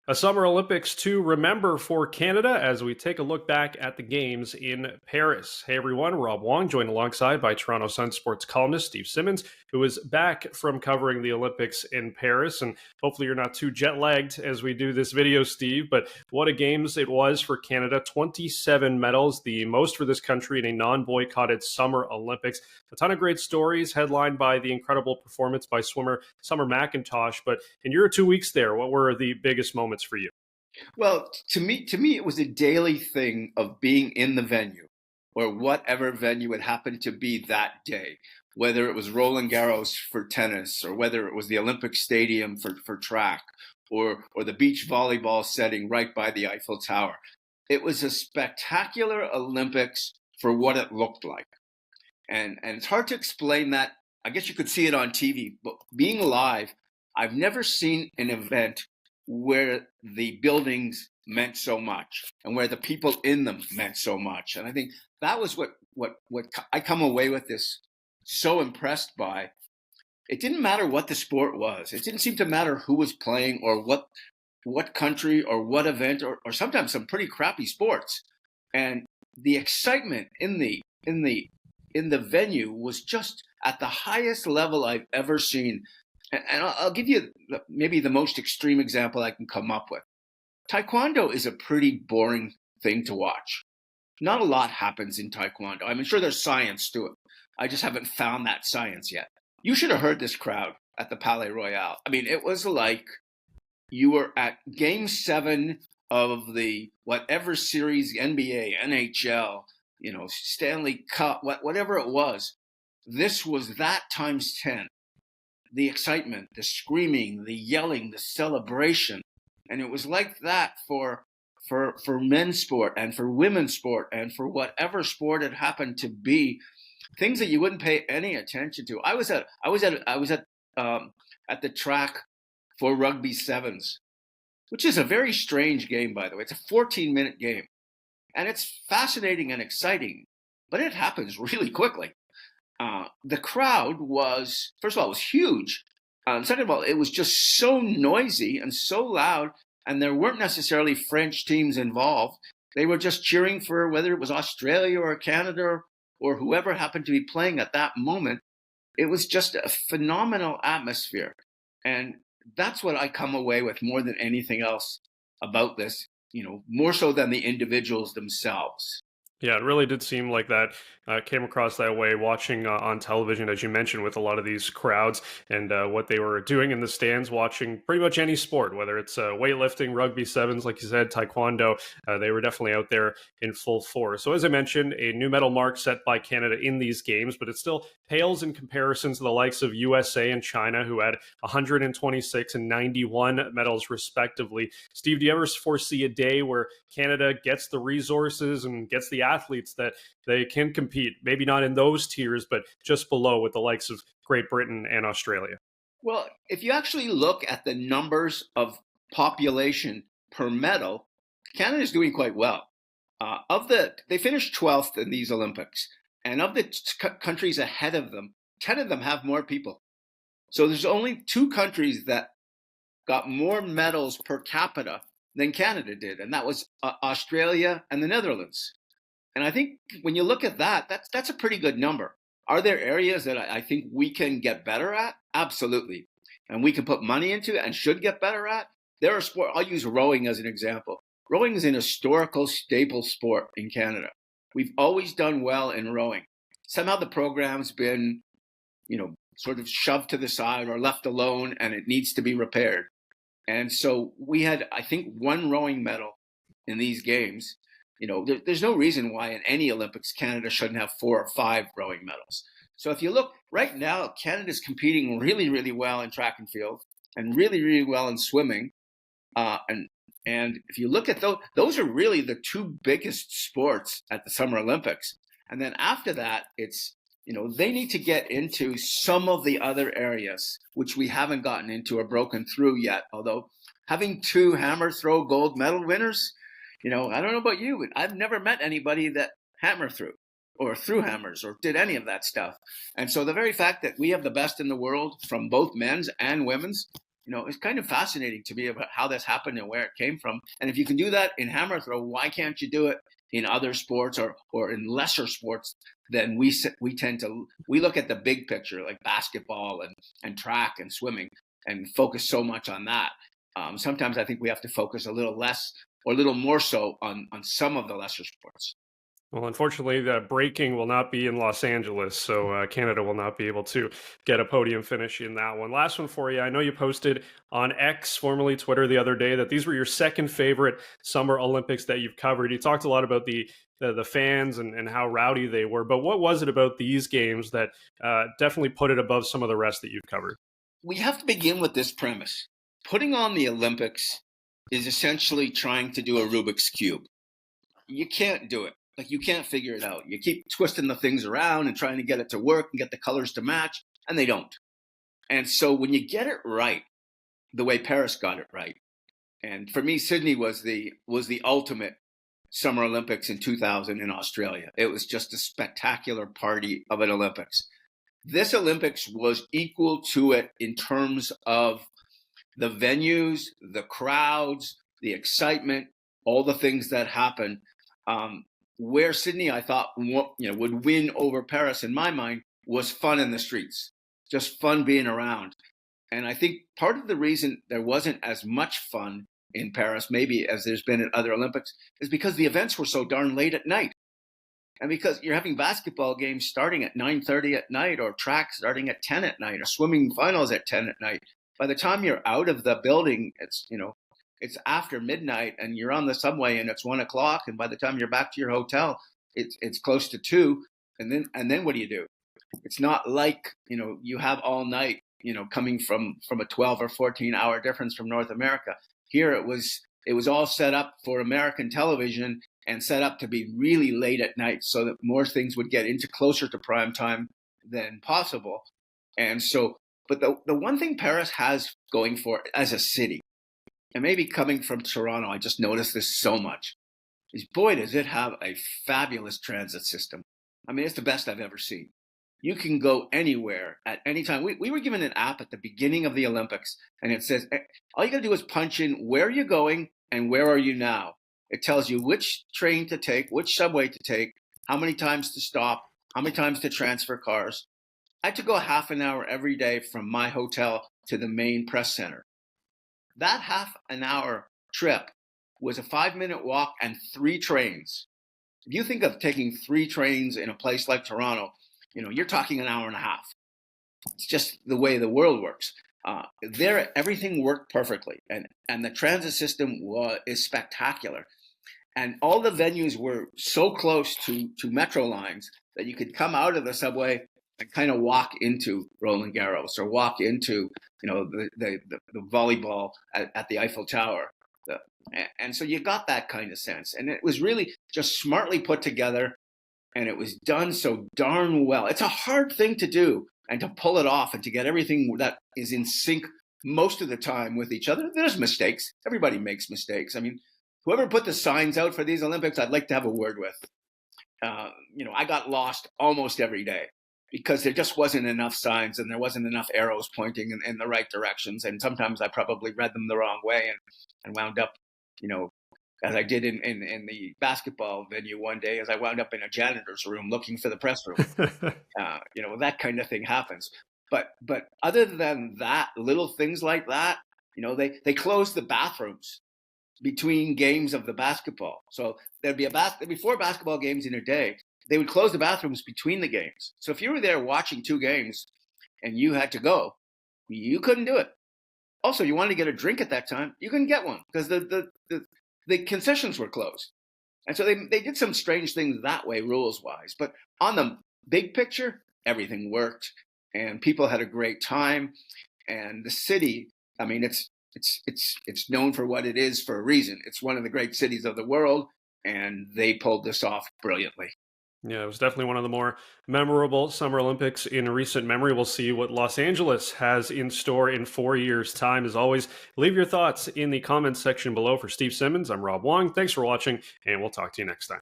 A Summer Olympics to remember for Canada as we take a look back at the games in Paris. Hey everyone, Rob Wong, joined alongside by Toronto Sun sports columnist Steve Simmons, who is back from covering the Olympics in Paris. And hopefully you're not too jet lagged as we do this video, Steve. But what a games it was for Canada. 27 medals, the most for this country in a non-boycotted Summer Olympics. A ton of great stories headlined by the incredible performance by swimmer Summer McIntosh. But in your 2 weeks there, what were the biggest moments for you? Well, to me, it was a daily thing of being in the venue or whatever venue it happened to be that day, whether it was Roland Garros for tennis or whether it was the Olympic Stadium for track or the beach volleyball setting right by the Eiffel Tower. It was a spectacular Olympics for what it looked like. And it's hard to explain that. I guess you could see it on TV, but being live, I've never seen an event where the buildings meant so much and where the people in them meant so much. And I think that was what I come away with this so impressed by. It didn't matter what the sport was. It didn't seem to matter who was playing or what country or what event or sometimes some pretty crappy sports. And the excitement in the venue was just at the highest level I've ever seen. And I'll give you maybe the most extreme example I can come up with. Taekwondo is a pretty boring thing to watch. Not a lot happens in Taekwondo. I'm sure there's science to it. I just haven't found that science yet. You should have heard this crowd at the Palais Royal. I mean, it was like you were at Game 7 of the whatever series, NBA, NHL, Stanley Cup, whatever it was. This was that times 10. The excitement, the screaming, the yelling, the celebration. And it was like that for men's sport and for women's sport and for whatever sport it happened to be, things that you wouldn't pay any attention to. I was at the track for rugby sevens, which is a very strange game, by the way. It's a 14-minute game. And it's fascinating and exciting, but it happens really quickly. The crowd was, first of all, it was huge. Second of all, it was just so noisy and so loud, and there weren't necessarily French teams involved. They were just cheering for whether it was Australia or Canada or whoever happened to be playing at that moment. It was just a phenomenal atmosphere. And that's what I come away with more than anything else about this, more so than the individuals themselves. Yeah, it really did seem like that came across that way watching on television, as you mentioned, with a lot of these crowds and what they were doing in the stands, watching pretty much any sport, whether it's weightlifting, rugby sevens, like you said, taekwondo. They were definitely out there in full force. So as I mentioned, a new medal mark set by Canada in these games, but it still pales in comparison to the likes of USA and China, who had 126 and 91 medals respectively. Steve, do you ever foresee a day where Canada gets the resources and gets the athletes that they can compete, maybe not in those tiers, but just below with the likes of Great Britain and Australia? Well, if you actually look at the numbers of population per medal, Canada is doing quite well. They finished 12th in these Olympics, and of the countries ahead of them, 10 of them have more people. So there's only 2 countries that got more medals per capita than Canada did, and that was Australia and the Netherlands. And I think when you look at that, that's a pretty good number. Are there areas that I think we can get better at? Absolutely. And we can put money into and should get better at. There are sports, I'll use rowing as an example. Rowing is an historical staple sport in Canada. We've always done well in rowing. Somehow the program's been, sort of shoved to the side or left alone, and it needs to be repaired. And so we had, I think, 1 rowing medal in these games. There's no reason why in any Olympics Canada shouldn't have 4 or 5 rowing medals. So if you look right now, Canada's competing really, really well in track and field and really, really well in swimming. And if you look at those are really the 2 biggest sports at the Summer Olympics. And then after that, it's, they need to get into some of the other areas, which we haven't gotten into or broken through yet. Although having 2 hammer throw gold medal winners, I don't know about you, but I've never met anybody that hammer threw or threw hammers or did any of that stuff. And so the very fact that we have the best in the world from both men's and women's, It's kind of fascinating to me about how this happened and where it came from. And if you can do that in hammer throw, why can't you do it in other sports or in lesser sports than we tend to? We look at the big picture, like basketball and track and swimming, and focus so much on that. Sometimes I think we have to focus a little less or a little more so on some of the lesser sports. Well, unfortunately, the breaking will not be in Los Angeles, so Canada will not be able to get a podium finish in that one. Last one for you. I know you posted on X, formerly Twitter, the other day that these were your second favorite Summer Olympics that you've covered. You talked a lot about the fans and how rowdy they were, but what was it about these games that definitely put it above some of the rest that you've covered? We have to begin with this premise. Putting on the Olympics is essentially trying to do a Rubik's Cube. You can't do it. Like, you can't figure it out. You keep twisting the things around and trying to get it to work and get the colors to match, and they don't. And so when you get it right, the way Paris got it right, and for me, Sydney was the ultimate Summer Olympics in 2000 in Australia. It was just a spectacular party of an Olympics. This Olympics was equal to it in terms of the venues, the crowds, the excitement, all the things that happened. Where Sydney, I thought, would win over Paris in my mind was fun in the streets, just fun being around. And I think part of the reason there wasn't as much fun in Paris, maybe as there's been in other Olympics, is because the events were so darn late at night. And because you're having basketball games starting at 9:30 at night, or track starting at 10 at night, or swimming finals at 10 at night. By the time you're out of the building, it's after midnight, and you're on the subway and it's 1 o'clock. And by the time you're back to your hotel, it's close to 2. And then what do? It's not like, you have all night, coming from a 12 or 14 hour difference from North America. Here it was all set up for American television and set up to be really late at night so that more things would get into closer to prime time than possible. And so, but the one thing Paris has going for it as a city, and maybe coming from Toronto, I just noticed this so much, is, boy, does it have a fabulous transit system. I mean, it's the best I've ever seen. You can go anywhere at any time. We were given an app at the beginning of the Olympics, and it says, all you got to do is punch in where you're going and where are you now. It tells you which train to take, which subway to take, how many times to stop, how many times to transfer cars. I had to go half an hour every day from my hotel to the main press center. That half an hour trip was a 5-minute walk and 3 trains. If you think of taking 3 trains in a place like Toronto, you're talking an hour and a half. It's just the way the world works. There, everything worked perfectly, and the transit system is spectacular. And all the venues were so close to metro lines that you could come out of the subway and kind of walk into Roland Garros, or walk into the volleyball at the Eiffel Tower. And so you got that kind of sense. And it was really just smartly put together, and it was done so darn well. It's a hard thing to do, and to pull it off and to get everything that is in sync most of the time with each other. There's mistakes. Everybody makes mistakes. I mean, whoever put the signs out for these Olympics, I'd like to have a word with. I got lost almost every day because there just wasn't enough signs and there wasn't enough arrows pointing in the right directions. And sometimes I probably read them the wrong way and wound up, as I did in the basketball venue one day, as I wound up in a janitor's room looking for the press room. That kind of thing happens. But other than that, little things like that, they closed the bathrooms between games of the basketball. So there'd be 4 basketball games in a day. They would close the bathrooms between the games. So if you were there watching 2 games and you had to go, you couldn't do it. Also, you wanted to get a drink at that time, you couldn't get one because the concessions were closed. And so they did some strange things that way, rules-wise. But on the big picture, everything worked, and people had a great time. And the city, I mean, it's known for what it is for a reason. It's one of the great cities of the world, and they pulled this off brilliantly. Yeah, it was definitely one of the more memorable Summer Olympics in recent memory. We'll see what Los Angeles has in store in 4 years' time. As always, leave your thoughts in the comments section below. For Steve Simmons, I'm Rob Wong. Thanks for watching, and we'll talk to you next time.